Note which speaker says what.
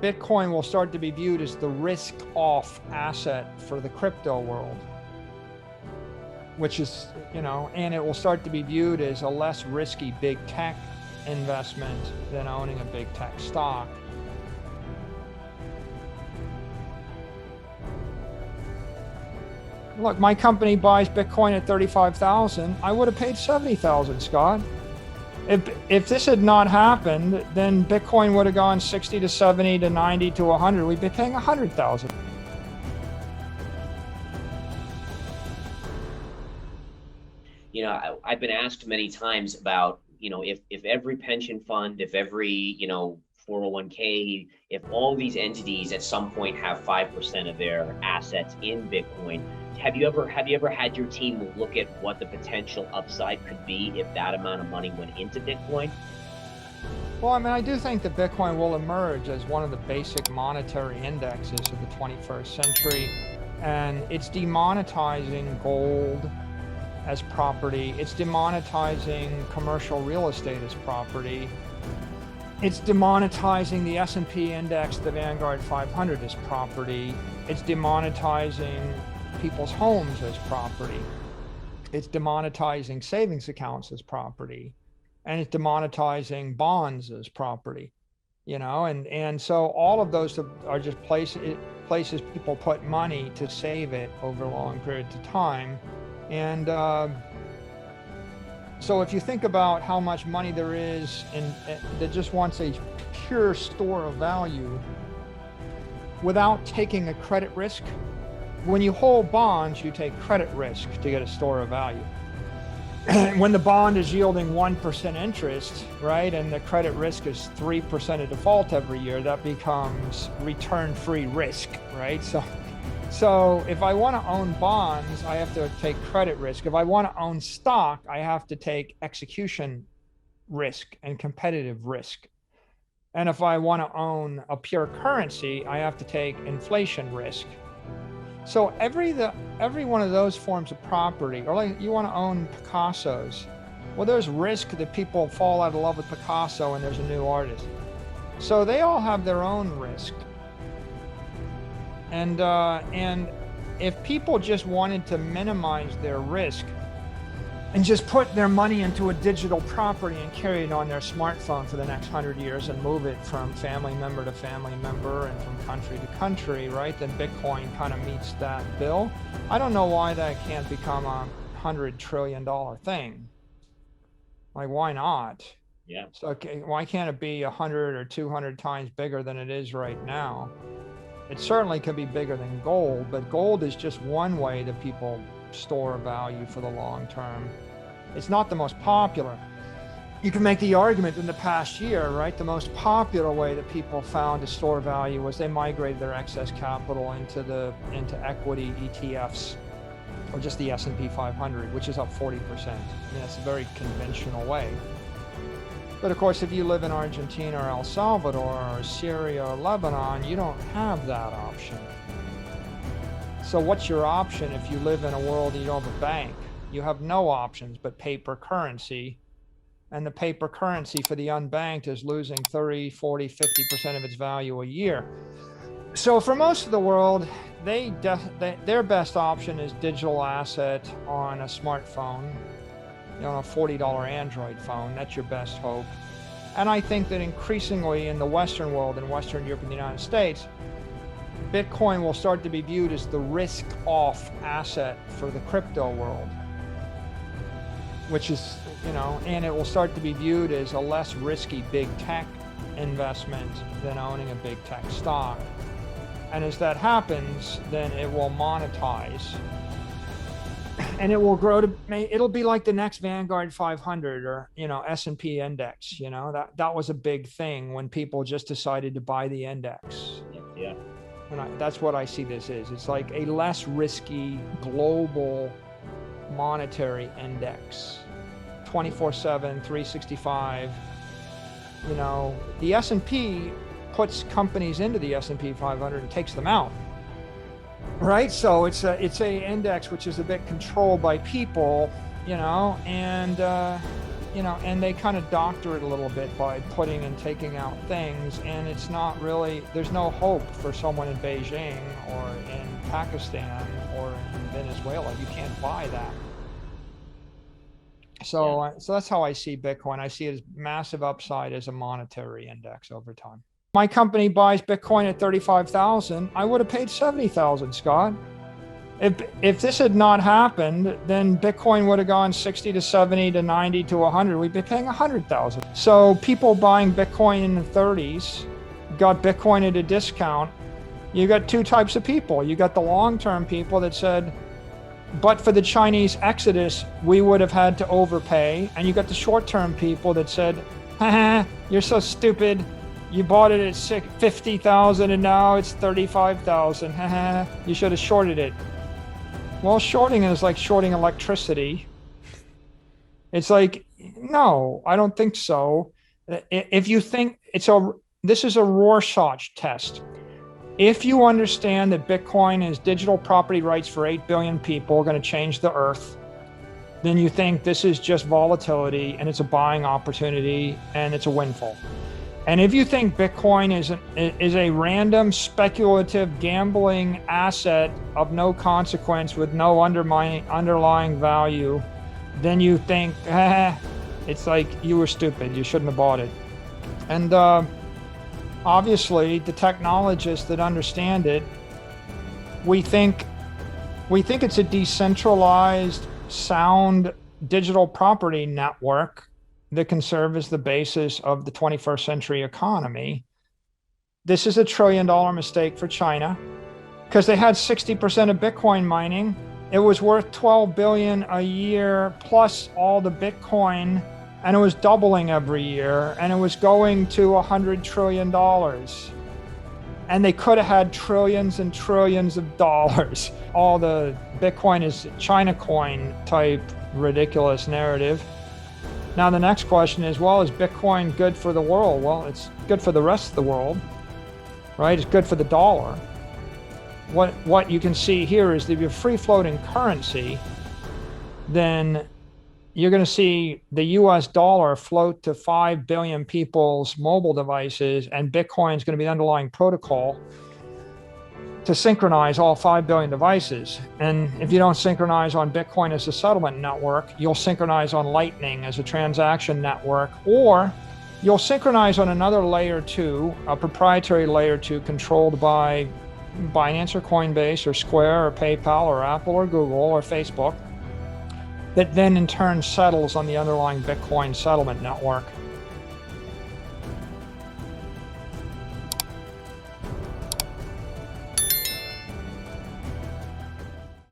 Speaker 1: Bitcoin will start to be viewed as the risk-off asset for the crypto world, which is, and it will start to be viewed as a less risky big tech investment than owning a big tech stock. Look, my company buys Bitcoin at 35,000. I would have paid 70,000, Scott. If this had not happened, then Bitcoin would have gone 60 to 70 to 90 to 100. We'd be paying 100,000.
Speaker 2: I've been asked many times about, if every pension fund, if every, 401k, if all these entities at some point have 5% of their assets in Bitcoin, have you ever had your team look at what the potential upside could be if that amount of money went into Bitcoin?
Speaker 1: Well, I do think that Bitcoin will emerge as one of the basic monetary indexes of the 21st century, and it's demonetizing gold as property. It's demonetizing commercial real estate as property. It's demonetizing the S&P index, the Vanguard 500 as property. It's demonetizing people's homes as property. It's demonetizing savings accounts as property. And it's demonetizing bonds as property, and so all of those are just places people put money to save it over long periods of time. And so if you think about how much money there is that just wants a pure store of value without taking a credit risk, when you hold bonds, you take credit risk to get a store of value. When the bond is yielding 1% interest, right, and the credit risk is 3% of default every year, that becomes return-free risk, right? So if I want to own bonds, I have to take credit risk. If I want to own stock, I have to take execution risk and competitive risk. And if I want to own a pure currency, I have to take inflation risk. So every one of those forms of property, or like you want to own Picassos, well, there's risk that people fall out of love with Picasso and there's a new artist. So they all have their own risk. And if people just wanted to minimize their risk and just put their money into a digital property and carry it on their smartphone for the next 100 years and move it from family member to family member and from country to country, right, then Bitcoin kind of meets that bill. I don't know why that can't become a $100 trillion thing. Like, why not?
Speaker 2: Yeah.
Speaker 1: So, okay, why can't it be 100 or 200 times bigger than it is right now? It certainly could be bigger than gold, but gold is just one way that people store value for the long term. It's not the most popular. You can make the argument in the past year, right? The most popular way that people found to store value was they migrated their excess capital into equity ETFs, or just the S&P 500, which is up 40%. It's a very conventional way. But of course, if you live in Argentina or El Salvador or Syria or Lebanon, you don't have that option. So what's your option if you live in a world and you don't have a bank? You have no options but paper currency. And the paper currency for the unbanked is losing 30, 40, 50% of its value a year. So for most of the world, their best option is digital asset on a smartphone, a $40 Android phone. That's your best hope. And I think that increasingly in the Western world, in Western Europe and the United States, Bitcoin will start to be viewed as the risk-off asset for the crypto world, which is, and it will start to be viewed as a less risky big tech investment than owning a big tech stock. And as that happens, then it will monetize. And it will grow it'll be like the next Vanguard 500 or, S&P index, that was a big thing when people just decided to buy the index.
Speaker 2: Yeah.
Speaker 1: And that's what I see this is. It's like a less risky global monetary index, 24/7, 365. The S&P puts companies into the S&P 500 and takes them out. Right, so it's a index which is a bit controlled by people, and and they kind of doctor it a little bit by putting and taking out things, and it's not really, there's no hope for someone in Beijing or in Pakistan or in Venezuela. You can't buy that. So that's how I see Bitcoin. I see it as massive upside as a monetary index over time. My company buys Bitcoin at 35,000. I would have paid 70,000, Scott. If this had not happened, then Bitcoin would have gone 60 to 70 to 90 to 100. We'd be paying 100,000. So people buying Bitcoin in the 30s got Bitcoin at a discount. You got two types of people. You got the long-term people that said, but for the Chinese exodus, we would have had to overpay. And you got the short-term people that said, haha, you're so stupid. You bought it at 50,000 and now it's 35,000. Haha, you should have shorted it. Well, shorting is like shorting electricity. It's like, no, I don't think so. If you think this is a Rorschach test. If you understand that Bitcoin is digital property rights for 8 billion people going to change the earth, then you think this is just volatility and it's a buying opportunity and it's a windfall. And if you think Bitcoin is a random speculative gambling asset of no consequence with no underlying value, then you think, it's like you were stupid. You shouldn't have bought it. And obviously, the technologists that understand it, we think it's a decentralized, sound digital property network that can serve as the basis of the 21st century economy. This is a $1 trillion mistake for China because they had 60% of Bitcoin mining. It was worth 12 billion a year plus all the Bitcoin, and it was doubling every year, and it was going to $100 trillion. And they could have had trillions and trillions of dollars. All the Bitcoin is China coin type ridiculous narrative. Now, the next question is, well, is Bitcoin good for the world? Well, it's good for the rest of the world, right? It's good for the dollar. What you can see here is that if you're free floating currency, then you're going to see the US dollar float to 5 billion people's mobile devices, and Bitcoin is going to be the underlying protocol to synchronize all 5 billion devices. And if you don't synchronize on Bitcoin as a settlement network, you'll synchronize on Lightning as a transaction network, or you'll synchronize on another layer 2, a proprietary layer 2 controlled by Binance or Coinbase or Square or PayPal or Apple or Google or Facebook, that then in turn settles on the underlying Bitcoin settlement network.